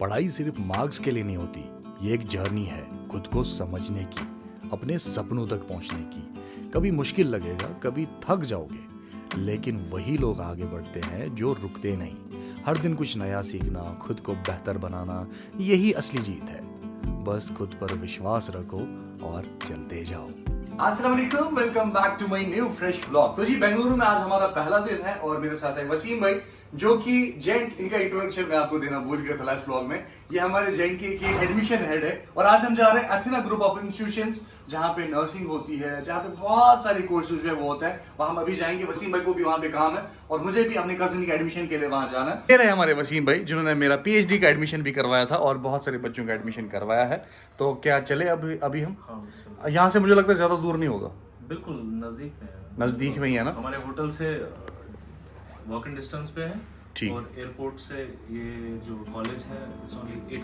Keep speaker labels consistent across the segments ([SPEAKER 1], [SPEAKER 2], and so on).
[SPEAKER 1] पढ़ाई सिर्फ मार्क्स के लिए नहीं होती, ये एक जर्नी है खुद को समझने की, अपने सपनों तक पहुंचने की। कभी मुश्किल लगेगा, कभी थक जाओगे, लेकिन वही लोग आगे बढ़ते हैं जो रुकते नहीं। हर दिन कुछ नया सीखना, खुद को बेहतर बनाना, यही असली जीत है। बस खुद पर विश्वास रखो और चलते जाओ।
[SPEAKER 2] अस्सलाम वालेकुम, welcome back to my new fresh vlog. तो जी बेंगलुरु में आज हमारा पहला दिन है और मेरे साथ है वसीम भाई, जो कि जेंट, इनका इंट्रोडक्शन मैं आपको देना भूल गया था लास्ट व्लॉग में। ये हमारे जेंट के एडमिशन हेड है और आज हम जा रहे हैं एथेना ग्रुप ऑफ इंस्टीट्यूशंस, जहाँ पे नर्सिंग होती है, जहाँ पे बहुत सारे कोर्सेज जो है वो होते हैं। वहाँ हम अभी जाएंगे। वसीम भाई को भी वहाँ पे काम है और मुझे भी अपने कजिन के एडमिशन के लिए वहाँ जाना है। ये रहे हमारे वसीम भाई, जिन्होंने मेरा पीएचडी का एडमिशन भी करवाया था और बहुत सारे बच्चों का एडमिशन करवाया है। तो क्या चले अभी हम यहाँ से? मुझे लगता है ज्यादा दूर नहीं होगा,
[SPEAKER 3] बिल्कुल नजदीक में है।
[SPEAKER 2] नजदीक में ही है ना।
[SPEAKER 3] हमारे होटल से वॉक इन डिस्टेंस पे है
[SPEAKER 2] ठीक।
[SPEAKER 3] और एयरपोर्ट से ये जो कॉलेज है इट्स ओनली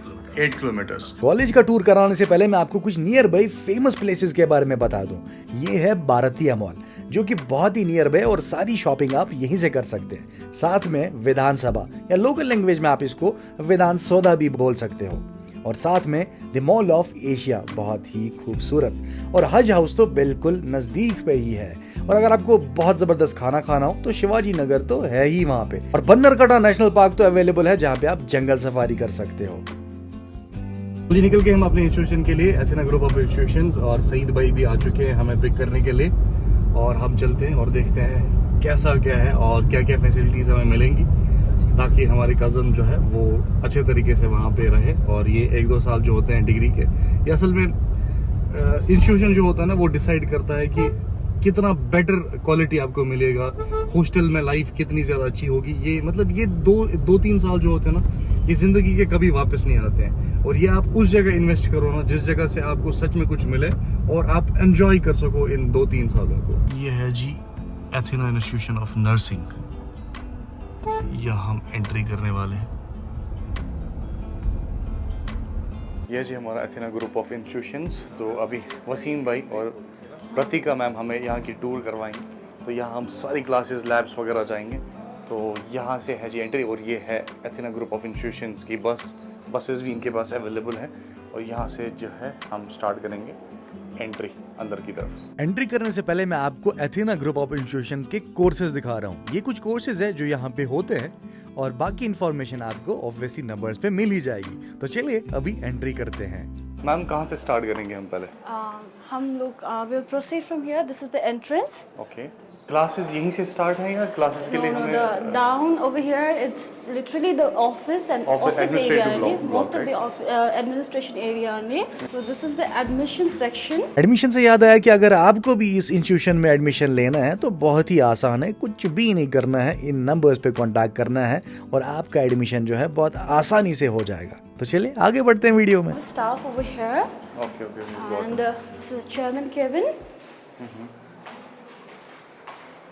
[SPEAKER 3] 8
[SPEAKER 2] किलोमीटर्स।
[SPEAKER 1] कॉलेज का टूर कराने से पहले मैं आपको कुछ नियर बाई फेमस प्लेसेस के बारे में बता दूं। ये है भारतीय मॉल, जो कि बहुत ही नियर बाय और सारी शॉपिंग आप यहीं से कर सकते हैं। साथ में विधानसभा, या लोकल लैंग्वेज में आप इसको विधान सौदा भी बोल सकते हो। और साथ में द मॉल ऑफ एशिया, बहुत ही खूबसूरत। और हज हाउस तो बिल्कुल नजदीक पे ही है। और अगर आपको बहुत जबरदस्त खाना खाना हो तो शिवाजी नगर तो है ही वहां पे। और बन्नरकटा नेशनल पार्क तो अवेलेबल है, जहां पे आप जंगल सफारी कर सकते हो।
[SPEAKER 2] मुझे निकल के हम अपने इंस्टीट्यूशन के लिए, एथेना ग्रुप ऑफ इंस्टीट्यूशंस, और सईद भाई भी आ चुके हैं हमें पिक करने के लिए। और हम चलते हैं और देखते हैं कैसा क्या है और क्या क्या फैसिलिटीज हमें मिलेंगी, ताकि हमारे कज़न जो है वो अच्छे तरीके से वहाँ पे रहे। और ये 1-2 साल जो होते हैं डिग्री के, ये असल में इंस्टीट्यूशन जो होता है ना, वो डिसाइड करता है कि कितना बेटर क्वालिटी आपको मिलेगा, हॉस्टल में लाइफ कितनी ज़्यादा अच्छी होगी। ये मतलब ये 2-3 साल जो होते हैं ना, ये ज़िंदगी के कभी वापस नहीं आते हैं। और ये आप उस जगह इन्वेस्ट करो ना, जिस जगह से आपको सच में कुछ मिले और आप एंजॉय कर सको इन 2-3 सालों को। ये है जी एथेना इंस्टीट्यूशन ऑफ नर्सिंग, यहाँ हम एंट्री करने वाले हैं। यह जी हमारा एथेना ग्रुप ऑफ इंस्टीट्यूशंस। तो अभी वसीम भाई और प्रतीका मैम हमें यहाँ की टूर करवाएंगे। तो यहाँ हम सारी क्लासेस, लैब्स वगैरह जाएंगे। तो यहाँ से है जी एंट्री, और ये है एथेना ग्रुप ऑफ इंस्टीट्यूशंस की बसेस भी इनके पास अवेलेबल हैं। और यहाँ से जो है हम स्टार्ट करेंगे एंट्री अंदर की तरफ।
[SPEAKER 1] एंट्री करने से पहले मैं आपको एथेना ग्रुप ऑफ इंस्टीट्यूशंस के कोर्सेज दिखा रहा हूँ। ये कुछ कोर्सेज है जो यहाँ पे होते हैं, और बाकी इन्फॉर्मेशन आपको ऑब्वियसली नंबर्स पे मिल ही जाएगी। तो चलिए अभी एंट्री करते हैं।
[SPEAKER 2] मैम कहाँ से स्टार्ट करेंगे हम पहले?
[SPEAKER 4] हम लोग will proceed from here. This is the entrance.
[SPEAKER 2] Okay, classes यहीं से स्टार्ट हैं या क्लासेस के लिए
[SPEAKER 4] No,
[SPEAKER 2] हमें?
[SPEAKER 4] the down over here, it's literally the office and office area
[SPEAKER 2] administrative
[SPEAKER 4] only.
[SPEAKER 2] block,
[SPEAKER 4] Most of
[SPEAKER 2] right?
[SPEAKER 4] the administration area only. So this is the admission section.
[SPEAKER 1] Admission से याद आया कि अगर आपको भी इस इंस्टीट्यूशन में एडमिशन लेना है तो बहुत ही आसान है। कुछ भी नहीं करना है, इन नंबर्स पे कांटेक्ट करना है और आपका एडमिशन जो है बहुत आसानी से हो जाएगा। तो चलिए आगे बढ़ते हैं वीडियो में।
[SPEAKER 4] Staff over here,
[SPEAKER 2] Okay,
[SPEAKER 4] and this is chairman cabin.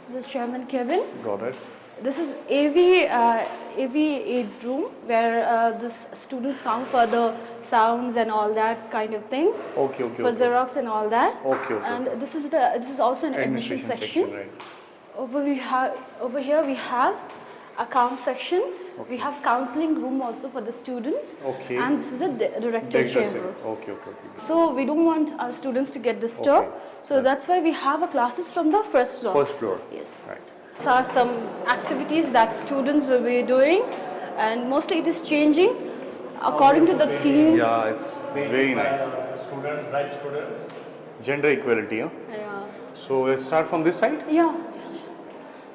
[SPEAKER 4] This is chairman cabin.
[SPEAKER 2] Got it.
[SPEAKER 4] This is AV aids room, where the students come for the sounds and all that kind of things.
[SPEAKER 2] Okay.
[SPEAKER 4] For Xerox and all that.
[SPEAKER 2] Okay.
[SPEAKER 4] And this is also an admission section.
[SPEAKER 2] Right.
[SPEAKER 4] Over here we have account section. We have counseling room also for the students.
[SPEAKER 2] Okay.
[SPEAKER 4] And this is a director chamber.
[SPEAKER 2] Okay.
[SPEAKER 4] So we don't want our students to get disturbed.
[SPEAKER 2] Okay.
[SPEAKER 4] So that's why we have a classes from the first floor.
[SPEAKER 2] First floor.
[SPEAKER 4] Yes.
[SPEAKER 2] Right.
[SPEAKER 4] These are some activities that students will be doing, and mostly it is changing according to the theme.
[SPEAKER 2] Yeah, it's very nice.
[SPEAKER 3] Students, bright students.
[SPEAKER 2] Gender equality, huh?
[SPEAKER 4] Yeah.
[SPEAKER 2] So let's start from this side.
[SPEAKER 4] Yeah.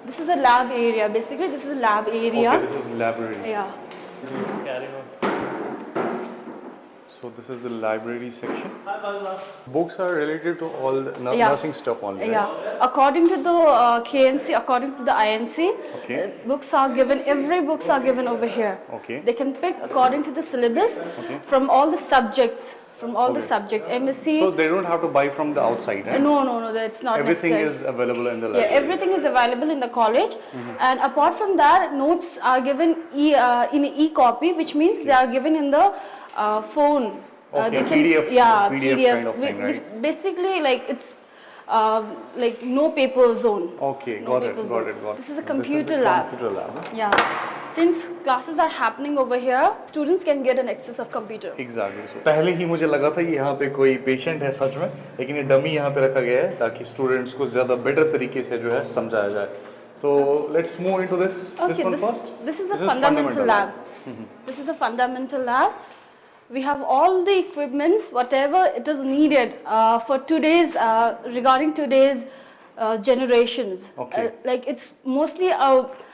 [SPEAKER 4] This is a lab area. Basically, this is a lab area.
[SPEAKER 2] Okay, this is library.
[SPEAKER 4] Yeah.
[SPEAKER 3] Carry on.
[SPEAKER 2] So this is the library section. Books are related to all the
[SPEAKER 4] Yeah.
[SPEAKER 2] nursing stuff only. Right?
[SPEAKER 4] Yeah. According to the KNC, according to the INC,
[SPEAKER 2] Okay.
[SPEAKER 4] books are given. Every books are given over here.
[SPEAKER 2] Okay.
[SPEAKER 4] They can pick according to the syllabus
[SPEAKER 2] Okay.
[SPEAKER 4] from all the subjects. From all the
[SPEAKER 2] Okay.
[SPEAKER 4] subject, MSc.
[SPEAKER 2] So they don't have to buy from the outside, right?
[SPEAKER 4] No, that's not
[SPEAKER 2] Everything
[SPEAKER 4] necessary.
[SPEAKER 2] is available in the library.
[SPEAKER 4] Yeah, everything is available in the college, and apart from that, notes are given in e-copy, which means they are given in the phone.
[SPEAKER 2] Okay,
[SPEAKER 4] they can,
[SPEAKER 2] PDF
[SPEAKER 4] yeah,
[SPEAKER 2] PDF kind of thing, right?
[SPEAKER 4] Basically, like it's like no paper zone.
[SPEAKER 2] Okay,
[SPEAKER 4] No
[SPEAKER 2] got it,
[SPEAKER 4] paper
[SPEAKER 2] got
[SPEAKER 4] zone.
[SPEAKER 2] it, got it.
[SPEAKER 4] This is a
[SPEAKER 2] This
[SPEAKER 4] computer
[SPEAKER 2] is a
[SPEAKER 4] lab.
[SPEAKER 2] computer lab, huh?
[SPEAKER 4] Yeah. Since classes are happening over here, students can get an access of computer.
[SPEAKER 2] Exactly. So, पहले ही मुझे लगा था कि यहाँ पे कोई patient है सच में, लेकिन ये डमी यहाँ पे रखा गया है ताकि स्टूडेंट्स को ज़्यादा बेटर तरीके से जो है समझाया जाए. तो let's move into this
[SPEAKER 4] Okay,
[SPEAKER 2] one
[SPEAKER 4] this,
[SPEAKER 2] first.
[SPEAKER 4] this is a fundamental lab. This is a fundamental lab. We have all the equipments, whatever it is needed for today's, regarding today's generations.
[SPEAKER 2] Okay.
[SPEAKER 4] Like it's mostly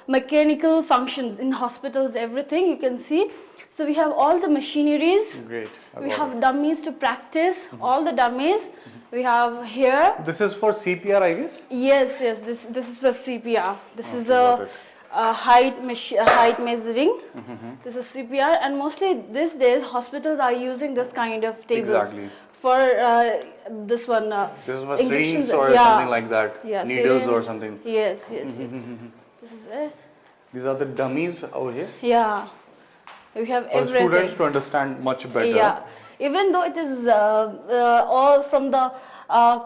[SPEAKER 4] mechanical functions in hospitals, everything you can see. So we have all the machineries.
[SPEAKER 2] Great. I
[SPEAKER 4] We
[SPEAKER 2] got
[SPEAKER 4] have
[SPEAKER 2] it.
[SPEAKER 4] dummies to practice, all the dummies. We have here.
[SPEAKER 2] This is for CPR, I guess.
[SPEAKER 4] Yes, yes. This is for CPR. This is
[SPEAKER 2] got it.
[SPEAKER 4] a height measuring. This is CPR, and mostly these days hospitals are using this kind of tables
[SPEAKER 2] Exactly.
[SPEAKER 4] for this one.
[SPEAKER 2] This is for
[SPEAKER 4] injections,
[SPEAKER 2] syringes or
[SPEAKER 4] yeah.
[SPEAKER 2] something like that.
[SPEAKER 4] Yeah,
[SPEAKER 2] Needles or
[SPEAKER 4] syringe.
[SPEAKER 2] something.
[SPEAKER 4] Yes, yes, yes. This is it.
[SPEAKER 2] These are the dummies over here
[SPEAKER 4] Yeah, we have
[SPEAKER 2] for
[SPEAKER 4] everything.
[SPEAKER 2] students to understand much better.
[SPEAKER 4] Yeah, even though it is all from the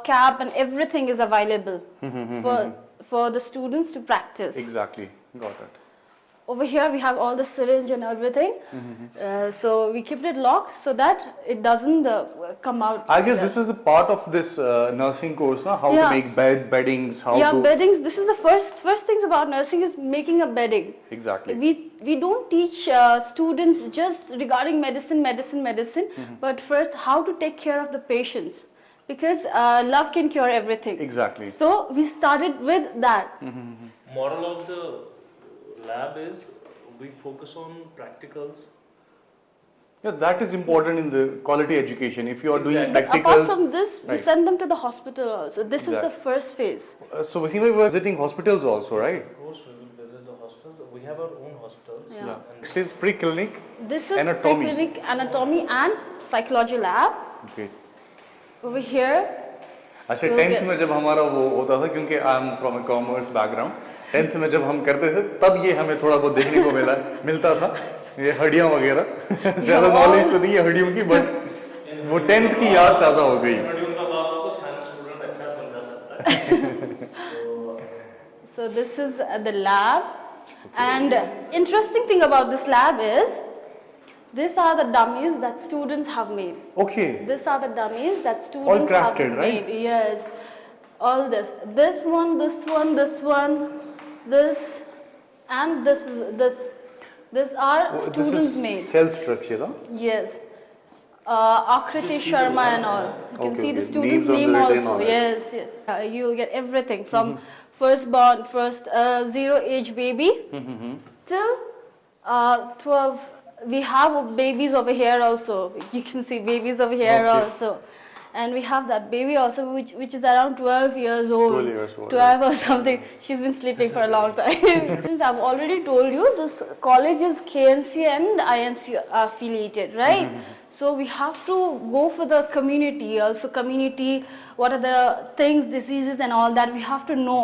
[SPEAKER 4] cap and everything is available for the students to practice.
[SPEAKER 2] Exactly. Got it.
[SPEAKER 4] Over here we have all the syringe and everything. So we kept it locked so that it doesn't come out.
[SPEAKER 2] I guess this is the part of this nursing course, na? How to
[SPEAKER 4] Yeah.
[SPEAKER 2] make beddings, how
[SPEAKER 4] Yeah,
[SPEAKER 2] to...
[SPEAKER 4] beddings. This is the first things about nursing is making a bedding.
[SPEAKER 2] Exactly.
[SPEAKER 4] We don't teach students just regarding medicine, but first how to take care of the patients, because love can cure everything.
[SPEAKER 2] Exactly.
[SPEAKER 4] So we started with that.
[SPEAKER 3] Moral of the lab is we focus on practicals.
[SPEAKER 2] Yeah, that is important in the quality education. If you are doing
[SPEAKER 3] Exactly.
[SPEAKER 4] Apart
[SPEAKER 2] practicals...
[SPEAKER 4] from this, we
[SPEAKER 2] Right.
[SPEAKER 4] send them to the hospital also. This is the
[SPEAKER 2] Exactly.
[SPEAKER 4] first phase.
[SPEAKER 2] So Wasim bhai, we were visiting hospitals also, right?
[SPEAKER 3] Of course, we will visit the hospitals. We have our own hospitals.
[SPEAKER 4] Yeah.
[SPEAKER 2] Next is pre-clinic.
[SPEAKER 4] This is
[SPEAKER 2] Anatomy.
[SPEAKER 4] pre-clinic anatomy and psychology lab.
[SPEAKER 2] Okay.
[SPEAKER 4] Over here,
[SPEAKER 2] अच्छा
[SPEAKER 4] So
[SPEAKER 2] 10th
[SPEAKER 4] yeah.
[SPEAKER 2] में जब हमारा वो होता था, क्योंकि I am from a commerce background, 10th में जब हम करते थे तब ये हमें थोड़ा बहुत देखने को मिलता था, ये हड्डियां वगैरह. ज्यादा नॉलेज तो नहीं है हड्डियों की, बट वो 10th की याद ताज़ा हो गई.
[SPEAKER 3] उनका बाप आपको साइंस स्टूडेंट अच्छा समझा सकता है.
[SPEAKER 4] so this is the lab. And interesting thing about this lab is, these are the dummies that students have made.
[SPEAKER 2] Okay.
[SPEAKER 4] These are the dummies that students
[SPEAKER 2] crafted,
[SPEAKER 4] have
[SPEAKER 2] right?
[SPEAKER 4] made. Yes, all this. This one, this one, this one, this, and this is this. These are students made.
[SPEAKER 2] Cell structure, huh?
[SPEAKER 4] Yes. Akriti Sharma and all. You can
[SPEAKER 2] Okay,
[SPEAKER 4] see the
[SPEAKER 2] okay.
[SPEAKER 4] student's
[SPEAKER 2] Names
[SPEAKER 4] name
[SPEAKER 2] on the written
[SPEAKER 4] also.
[SPEAKER 2] on it.
[SPEAKER 4] Yes, yes. You will get everything from firstborn, zero age baby till 12. We have babies over here also. You can see babies over here
[SPEAKER 2] Okay.
[SPEAKER 4] also. And we have that baby also, which is around 12 years old.
[SPEAKER 2] 12 years old,
[SPEAKER 4] 12 or something. She's been sleeping for a long time. Since I've already told you, this college is KNC and INC affiliated, right? So we have to go for the community, also community, what are the things, diseases and all that we have to know.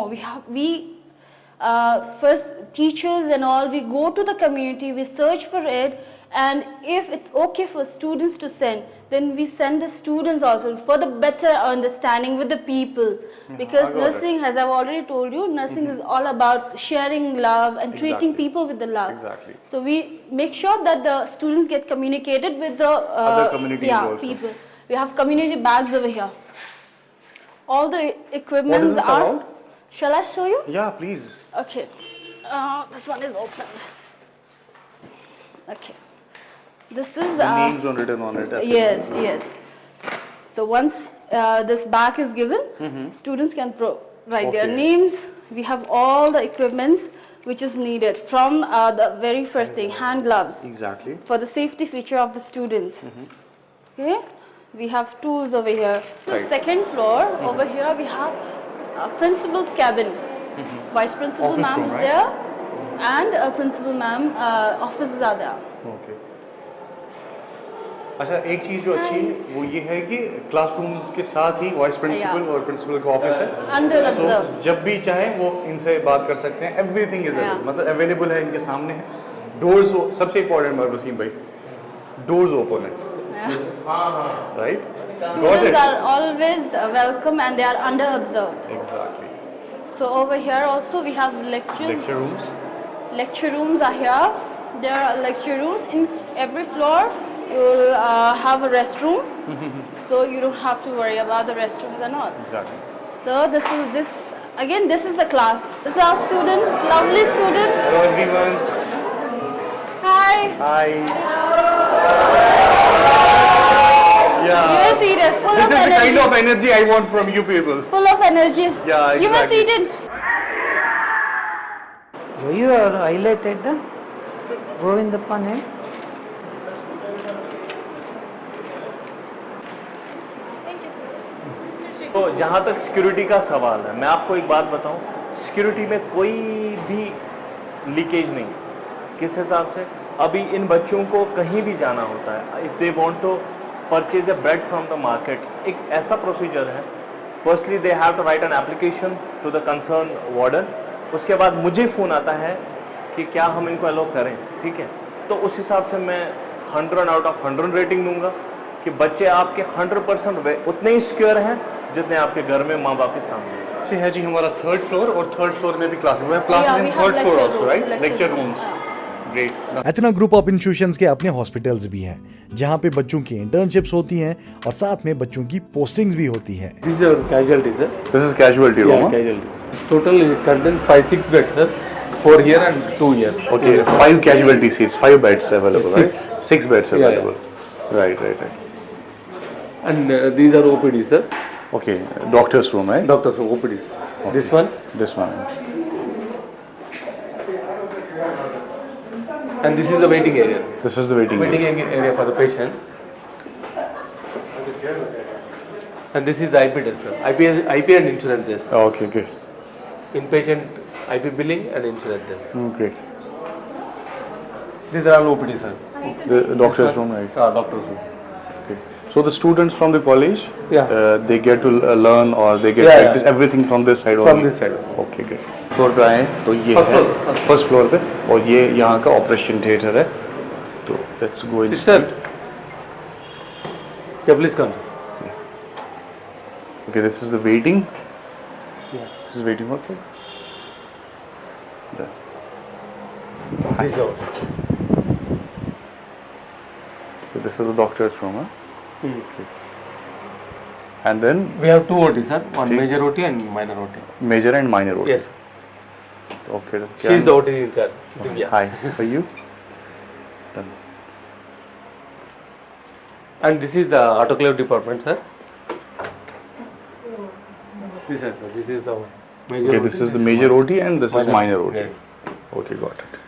[SPEAKER 4] First teachers and all, we go to the community, we search for it, and if it's okay for students to send, then we send the students also for the better understanding with the people. Because
[SPEAKER 2] I got
[SPEAKER 4] nursing, as I've already told you, nursing is all about sharing love and treating
[SPEAKER 2] Exactly.
[SPEAKER 4] people with the love.
[SPEAKER 2] Exactly.
[SPEAKER 4] So we make sure that the students get communicated with the
[SPEAKER 2] Other communities also.
[SPEAKER 4] people. We have community bags over here. All the equipments
[SPEAKER 2] this
[SPEAKER 4] are.
[SPEAKER 2] about?
[SPEAKER 4] Shall I show you?
[SPEAKER 2] Yeah, please.
[SPEAKER 4] Okay. This one is open. Okay. This is.
[SPEAKER 2] The names are written on it.
[SPEAKER 4] Yes, yes. So once this bag is given, students can write their
[SPEAKER 2] Okay.
[SPEAKER 4] names. We have all the equipments which is needed from the very first thing, hand gloves
[SPEAKER 2] Exactly.
[SPEAKER 4] for the safety feature of the students. Okay, we have tools over here. The
[SPEAKER 2] Right.
[SPEAKER 4] second floor, over here we have principal's cabin. Vice principal
[SPEAKER 2] Office
[SPEAKER 4] ma'am
[SPEAKER 2] room,
[SPEAKER 4] is
[SPEAKER 2] right?
[SPEAKER 4] there, and principal ma'am offices are there.
[SPEAKER 2] Okay. अच्छा, एक चीज जो अच्छी है वो ये है कि क्लासरूम्स के साथ ही वाइस प्रिंसिपल
[SPEAKER 4] Yeah.
[SPEAKER 2] और प्रिंसिपल का ऑफिस है.
[SPEAKER 4] Under
[SPEAKER 2] तो
[SPEAKER 4] observe.
[SPEAKER 2] जब भी चाहें वो इनसे बात कर सकते हैं. Everything is
[SPEAKER 4] Yeah.
[SPEAKER 2] मतलब अवेलेबल है इनके सामने है. डोर्स सबसे इम्पोर्टेंट बात वसीम भाई, डोर्स ओपन है. Right? Got
[SPEAKER 4] Students
[SPEAKER 2] it?
[SPEAKER 4] are always welcome and they are under-observed.
[SPEAKER 2] Exactly.
[SPEAKER 4] So over here also we have lectures.
[SPEAKER 2] Lecture rooms.
[SPEAKER 4] Lecture rooms are here. There are lecture rooms in every floor. You will have a restroom, so you don't have to worry about the restrooms and all.
[SPEAKER 2] Exactly.
[SPEAKER 4] So this is the class. This is our students, lovely students.
[SPEAKER 2] Hello everyone.
[SPEAKER 4] Hi.
[SPEAKER 2] Hi.
[SPEAKER 4] You
[SPEAKER 2] Yeah.
[SPEAKER 4] were seated, full
[SPEAKER 2] This
[SPEAKER 4] of
[SPEAKER 2] is the
[SPEAKER 4] energy.
[SPEAKER 2] kind of energy I want from you people.
[SPEAKER 4] Full of energy.
[SPEAKER 2] Yeah,
[SPEAKER 4] You were
[SPEAKER 2] exactly.
[SPEAKER 4] seated.
[SPEAKER 5] You are highlighted Govindappa name.
[SPEAKER 6] तो जहाँ तक security का सवाल है, मैं आपको एक बात बताऊं, सिक्योरिटी में कोई भी लीकेज नहीं। किस हिसाब से? अभी इन बच्चों को कहीं भी जाना होता है, if they want to purchase a bread from the market, एक ऐसा प्रोसीजर है। Firstly they have to write an application to the concern warden, उसके बाद मुझे फ़ोन आता है कि क्या हम इनको अलाउ करें, ठीक है? तो उस हिसाब से मैं 100 आउट ऑफ 100 रेटिंग दूंगा कि बच्चे आपके 100% उतने ही सिक्योर हैं जितने आपके घर में माँ बाप के सामने।
[SPEAKER 2] से है जी हमारा 3rd फ्लोर, और 3rd फ्लोर में भी क्लासेस हैं।
[SPEAKER 4] Yeah,
[SPEAKER 2] classes
[SPEAKER 4] we
[SPEAKER 2] in
[SPEAKER 4] have
[SPEAKER 2] 3rd floor
[SPEAKER 4] lecture
[SPEAKER 2] also,
[SPEAKER 4] room,
[SPEAKER 2] right?
[SPEAKER 4] lecture
[SPEAKER 2] lecture
[SPEAKER 4] room,
[SPEAKER 2] rooms.
[SPEAKER 4] हाँ।
[SPEAKER 2] ग्रेट।
[SPEAKER 1] एथना ग्रुप ऑफ इंस्टीट्यूशंस के अपने हॉस्पिटल्स भी हैं जहां पे बच्चों की इंटर्नशिप्स होती हैं और साथ में बच्चों की पोस्टिंग्स भी होती हैं।
[SPEAKER 7] This is our casualty, sir.
[SPEAKER 2] This is casualty room.
[SPEAKER 7] Yeah, casualty. Total is contain 5-6 beds, sir. 4 here and 2 here.
[SPEAKER 2] Okay, 5 casualty seats, 5 beds available,
[SPEAKER 7] Six.
[SPEAKER 2] right? 6 beds
[SPEAKER 7] Yeah,
[SPEAKER 2] available. Right.
[SPEAKER 7] And these are OPDs, sir.
[SPEAKER 2] Okay, doctor's room, right?
[SPEAKER 7] Doctors, OPDs. This one
[SPEAKER 2] This one.
[SPEAKER 7] and this is the waiting area.
[SPEAKER 2] This is the waiting area.
[SPEAKER 7] Area for the patient. And this is the IP test, sir. IP and insurance test.
[SPEAKER 2] Oh, okay.
[SPEAKER 7] Inpatient IP billing and insurance test.
[SPEAKER 2] Great.
[SPEAKER 7] These are all OPDs, sir.
[SPEAKER 2] The doctor's room, right?
[SPEAKER 7] Doctors room.
[SPEAKER 2] Okay. So the students from the college,
[SPEAKER 7] Yeah.
[SPEAKER 2] they get to learn or they get
[SPEAKER 7] Yeah,
[SPEAKER 2] practice everything from this side
[SPEAKER 7] From
[SPEAKER 2] only?
[SPEAKER 7] this side.
[SPEAKER 2] Okay, great. Floor पे आए तो ये
[SPEAKER 7] First
[SPEAKER 2] है
[SPEAKER 7] floor.
[SPEAKER 2] First floor पे, और ये यहाँ का ऑपरेशन थिएटर है। तो let's go in.
[SPEAKER 7] Sister. Yeah, please come, sir.
[SPEAKER 2] Okay, this is the waiting.
[SPEAKER 7] Yeah.
[SPEAKER 2] This is waiting hall. There.
[SPEAKER 7] This is out.
[SPEAKER 2] So this is the doctor's room, huh?
[SPEAKER 7] Hmm.
[SPEAKER 2] And then
[SPEAKER 7] We have 2 OT, sir. One
[SPEAKER 2] ठीक.
[SPEAKER 7] major OT and minor OT.
[SPEAKER 2] major and minor OT.
[SPEAKER 7] Yes.
[SPEAKER 2] Okay.
[SPEAKER 7] She is the OT in charge. Yeah.
[SPEAKER 2] Hi. For you? Done.
[SPEAKER 7] And this is the autoclave department, sir. This is, sir. This is the major
[SPEAKER 2] Okay,
[SPEAKER 7] OT.
[SPEAKER 2] this is the major OT and this is minor OT.
[SPEAKER 7] Yeah.
[SPEAKER 2] Okay, got it.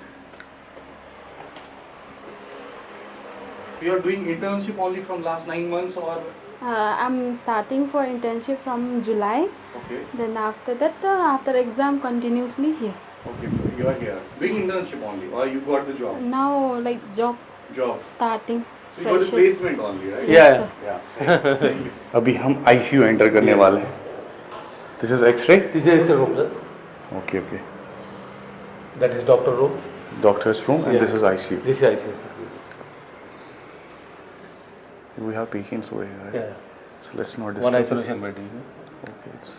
[SPEAKER 2] You are doing internship only from last 9 months or?
[SPEAKER 8] I'm starting for internship from July.
[SPEAKER 2] Okay.
[SPEAKER 8] Then after that, after exam, continuously here.
[SPEAKER 2] Okay, so you are here. Doing internship only or you got the job?
[SPEAKER 8] Now, like job
[SPEAKER 2] Job.
[SPEAKER 8] starting.
[SPEAKER 2] So you got the placement only, right?
[SPEAKER 7] Yeah.
[SPEAKER 2] Yeah. अभी हम ICU enter करने वाले हैं. This is X-ray?
[SPEAKER 7] This is extra room, sir.
[SPEAKER 2] Okay, okay.
[SPEAKER 7] That is doctor room.
[SPEAKER 2] Doctor's room and
[SPEAKER 7] Yeah.
[SPEAKER 2] this is ICU.
[SPEAKER 7] This is ICU, sir.
[SPEAKER 2] We have patients over here, right?
[SPEAKER 7] Yeah.
[SPEAKER 2] So let's not disturb.
[SPEAKER 7] One isolation bed is
[SPEAKER 2] Okay, it's,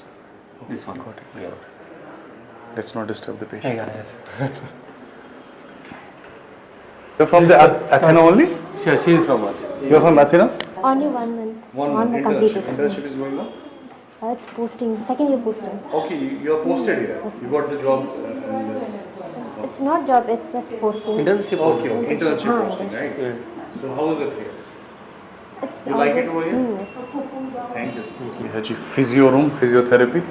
[SPEAKER 7] this one. Got it. Yeah.
[SPEAKER 2] let's not disturb the patient.
[SPEAKER 7] Yeah, yes.
[SPEAKER 2] You're from the Athena only?
[SPEAKER 7] She is from us.
[SPEAKER 2] You're from Athena?
[SPEAKER 9] Only 1 month.
[SPEAKER 2] One
[SPEAKER 9] month completed.
[SPEAKER 2] Internship is going on?
[SPEAKER 9] It's posting, second year posting.
[SPEAKER 2] Okay, you are posted here. You got the job in this.
[SPEAKER 9] It's not job, it's just posting.
[SPEAKER 7] Internship.
[SPEAKER 2] Okay, okay. Internship
[SPEAKER 9] हाँ,
[SPEAKER 2] posting, right?
[SPEAKER 7] Yeah.
[SPEAKER 2] So how is it here?
[SPEAKER 9] It's
[SPEAKER 2] You like it over here?
[SPEAKER 9] yes.
[SPEAKER 2] Thank you. ये है जी physio room, physiotherapy.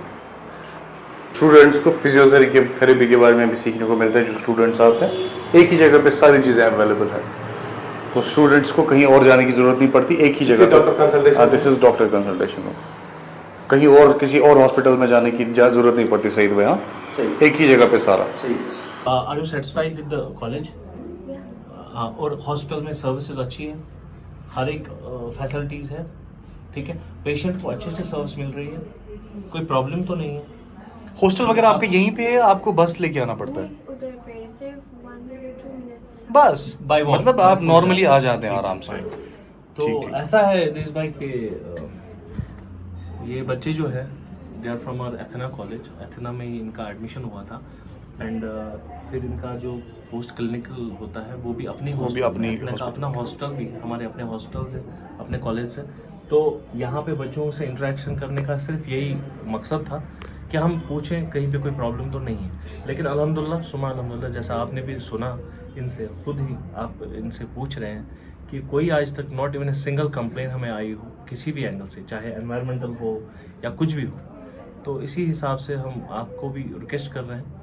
[SPEAKER 2] Students को physiotherapy के बारे में भी सीखने को मिलता है। जो स्टूडेंट्स आते हैं एक ही जगह पे सारी चीज़ें अवेलेबल है, तो स्टूडेंट्स को कहीं और जाने की जरूरत नहीं पड़ती, एक ही जगह
[SPEAKER 7] doctor consultation.
[SPEAKER 2] This is doctor consultation room. कहीं और किसी और हॉस्पिटल में जाने की जरूरत नहीं पड़ती। सही भाई, हाँ, एक ही जगह पे सारा।
[SPEAKER 10] Are you satisfied with the college? और हॉस्पिटल में सर्विसेज अच्छी है, हर एक फैसिलिटीज़ है, ठीक है, पेशेंट को अच्छे से सर्विस मिल रही है, कोई प्रॉब्लम तो नहीं है।
[SPEAKER 11] हॉस्टल वगैरह आपका यहीं पे है, आपको बस लेके आना पड़ता है?
[SPEAKER 12] उधर पे सिर्फ 1 or 2 minutes
[SPEAKER 11] बस
[SPEAKER 10] By walk.
[SPEAKER 11] मतलब आप नॉर्मली आ जाते हैं आराम से।
[SPEAKER 10] तो ऐसा है दिस भाई कि ये बच्चे जो है they are from our Athena college, Athena में ही इनका एडमिशन हुआ था एंड फिर इनका जो पोस्ट क्लिनिकल होता है वो भी अपनी अपना हॉस्टल भी हमारे अपने हॉस्टल से अपने कॉलेज से। तो यहाँ पे बच्चों से इंटरेक्शन करने का सिर्फ यही मकसद था कि हम पूछें कहीं पे कोई प्रॉब्लम तो नहीं है। लेकिन अल्हम्दुलिल्लाह सुमा अल्हम्दुलिल्लाह, जैसा आपने भी सुना इनसे, खुद ही आप इनसे पूछ रहे हैं कि कोई आज तक not even a single complain हमें आई हो किसी भी एंगल से, चाहे एनवायरमेंटल हो या कुछ भी हो। तो इसी हिसाब से हम आपको भी रिक्वेस्ट कर रहे हैं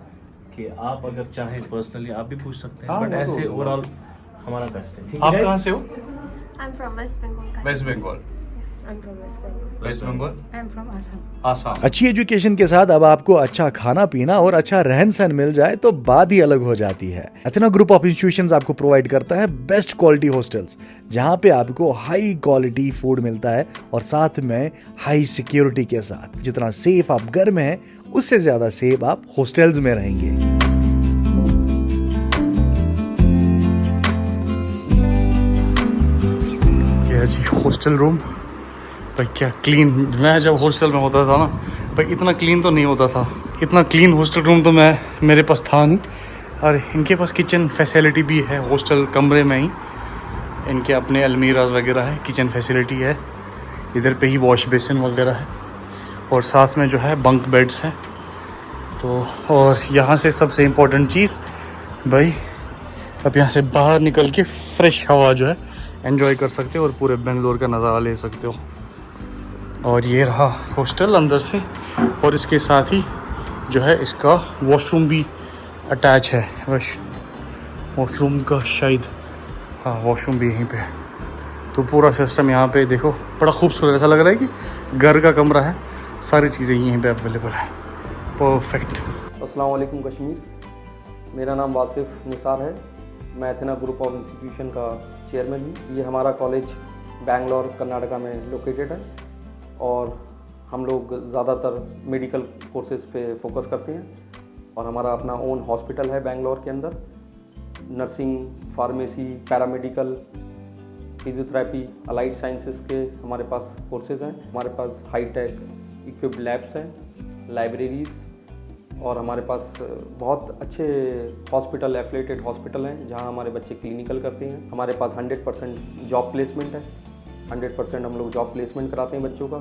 [SPEAKER 10] कि आप अगर चाहें पर्सनली आप भी पूछ सकते हैं, बट ऐसे ओवरऑल हमारा बेस्ट है। ठीक है,
[SPEAKER 2] आप कहाँ से हो?
[SPEAKER 9] I'm from West Bengal.
[SPEAKER 2] West Bengal.
[SPEAKER 9] I'm from West Bengal.
[SPEAKER 2] West Bengal.
[SPEAKER 9] I'm from Assam.
[SPEAKER 2] Assam.
[SPEAKER 1] अच्छी एजुकेशन के साथ अब आपको अच्छा खाना पीना और अच्छा रहन सहन मिल जाए तो बात ही अलग हो जाती है। एथेना ग्रुप ऑफ इंस्टीट्यूशंस आपको प्रोवाइड करता है बेस्ट क्वालिटी हॉस्टल्स, जहां पे आपको हाई क्वालिटी फूड मिलता है और साथ में हाई सिक्योरिटी के साथ। जितना सेफ आप घर में हैं, उससे ज्यादा सेफ आप हॉस्टल्स में रहेंगे।
[SPEAKER 2] जी हॉस्टल रूम भाई, क्या क्लीन। मैं जब हॉस्टल में होता था ना भाई, इतना क्लीन तो नहीं होता था। इतना क्लीन हॉस्टल रूम तो मेरे पास था नहीं। और इनके पास किचन फैसिलिटी भी है हॉस्टल कमरे में ही। इनके अपने अलमीराज वगैरह है, किचन फैसिलिटी है, इधर पे ही वॉश बेसिन वगैरह है और साथ में जो है बंक बेड्स हैं। तो और यहाँ से सबसे इम्पोर्टेंट चीज़ भाई, अब यहाँ से बाहर निकल के फ्रेश हवा जो है एंजॉय कर सकते हो और पूरे बेंगलोर का नज़ारा ले सकते हो। और ये रहा हॉस्टल अंदर से, और इसके साथ ही जो है इसका वॉशरूम भी अटैच है। वॉशरूम का शायद, हाँ वॉशरूम भी यहीं पे है। तो पूरा सिस्टम यहाँ पे देखो, बड़ा खूबसूरत, ऐसा लग रहा है कि घर का कमरा है। सारी चीज़ें यहीं पे अवेलेबल है, परफेक्ट।
[SPEAKER 12] अस्सलाम वालेकुम कश्मीर, मेरा नाम वासिफ निसार है। मैं एथेना ग्रुप ऑफ इंस्टीट्यूशन का चेयरमैन हूँ। ये हमारा कॉलेज बेंगलोर कर्नाटका में लोकेटेड है और हम लोग ज़्यादातर मेडिकल कोर्सेज पे फोकस करते हैं और हमारा अपना ओन हॉस्पिटल है बेंगलोर के अंदर। Nursing, pharmacy, paramedical, physiotherapy, allied sciences के हमारे पास कोर्सेज हैं। हमारे पास हाईटेक इक्विप्ड लैब्स हैं, लाइब्रेरीज़, और हमारे पास बहुत अच्छे हॉस्पिटल, एफिलिएटेड हॉस्पिटल हैं जहां हमारे बच्चे क्लिनिकल करते हैं। हमारे पास 100% जॉब प्लेसमेंट है, 100% हम लोग जॉब प्लेसमेंट कराते हैं बच्चों का।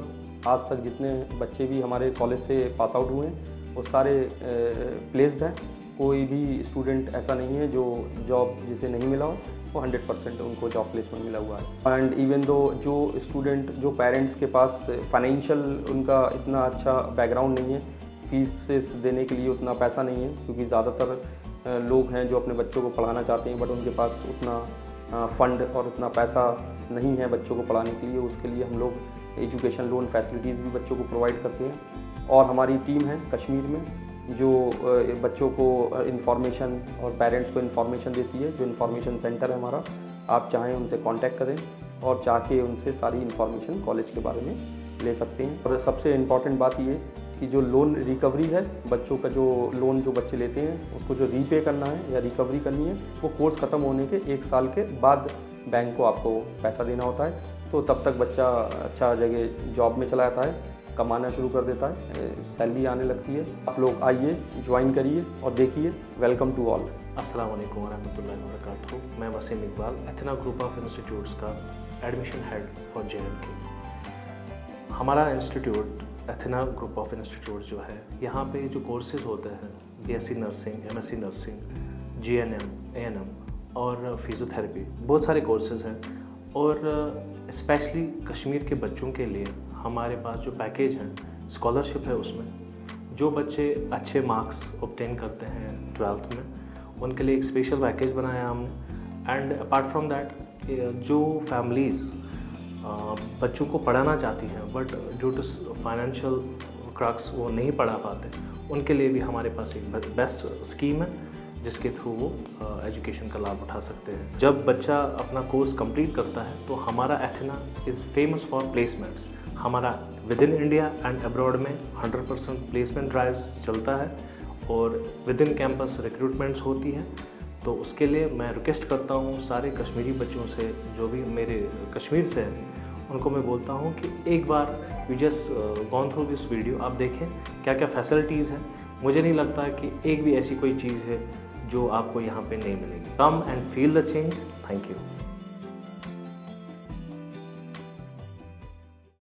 [SPEAKER 12] आज तक जितने बच्चे भी हमारे कॉलेज से पास आउट हुए हैं वो सारे प्लेस्ड हैं। कोई भी स्टूडेंट ऐसा नहीं है जो जॉब जिसे नहीं मिला हो, वो 100% उनको जॉब प्लेसमेंट मिला हुआ है। एंड इवन दो जो स्टूडेंट, जो पेरेंट्स के पास फाइनेंशियल उनका इतना अच्छा बैकग्राउंड नहीं है, फीसेस देने के लिए उतना पैसा नहीं है, क्योंकि ज़्यादातर लोग हैं जो अपने बच्चों को पढ़ाना चाहते हैं बट उनके पास उतना फंड और उतना पैसा नहीं है बच्चों को पढ़ाने के लिए। उसके लिए हम लोग एजुकेशन लोन फैसिलिटीज़ भी बच्चों को प्रोवाइड करते हैं। और हमारी टीम है कश्मीर में जो बच्चों को इंफॉर्मेशन और पेरेंट्स को इंफॉर्मेशन देती है, जो इंफॉर्मेशन सेंटर है हमारा। आप चाहें उनसे कांटेक्ट करें और चाह के उनसे सारी इंफॉर्मेशन कॉलेज के बारे में ले सकते हैं। और सबसे इम्पॉर्टेंट बात ये कि जो लोन रिकवरी है, बच्चों का जो लोन जो बच्चे लेते हैं उसको जो रीपे करना है या रिकवरी करनी है, वो कोर्स ख़त्म होने के 1 साल के बाद बैंक को आपको पैसा देना होता है। तो तब तक बच्चा अच्छा जगह जॉब में चला जाता है, कमाना शुरू कर देता है, सैलरी आने लगती है। आप लोग आइए, ज्वाइन करिए और देखिए। Welcome to all.
[SPEAKER 10] अस्सलाम वालेकुम रहमतुल्लाहि व बरकातहू। मैं Wasim Iqbal, Athena group of institutes का एडमिशन हेड फॉर JNK। हमारा institute Athena group of institute जो है, यहाँ पे जो कोर्सेज होते हैं BSc nursing, MSc nursing, GNM, ANM और फिजियोथेरेपी, बहुत सारे कोर्सेज हैं। और स्पेशली कश्मीर के बच्चों के लिए हमारे पास जो पैकेज हैं, स्कॉलरशिप है, उसमें जो बच्चे अच्छे मार्क्स ऑब्टेन करते हैं 12th में, उनके लिए एक स्पेशल पैकेज बनाया हमने। एंड अपार्ट फ्रॉम दैट जो फैमिलीज़ बच्चों को पढ़ाना चाहती हैं but due to financial crux वो नहीं पढ़ा पाते, उनके लिए भी हमारे पास एक बेस्ट स्कीम है जिसके थ्रू वो एजुकेशन का लाभ उठा सकते हैं। जब बच्चा अपना कोर्स कंप्लीट करता है तो हमारा Athena is famous for placements. हमारा with in India and abroad में 100% प्लेसमेंट ड्राइव्स चलता है और विद इन कैंपस रिक्रूटमेंट्स होती है।
[SPEAKER 3] तो उसके लिए मैं रिक्वेस्ट करता हूँ सारे कश्मीरी बच्चों से, जो भी मेरे कश्मीर से हैं, उनको मैं बोलता हूँ कि एक बार you just gone through this video, आप देखें क्या क्या फैसिलिटीज़ हैं। मुझे नहीं लगता कि एक भी ऐसी कोई चीज़ है जो आपको यहाँ पे नहीं मिलेगी। Come and feel the change. Thank you.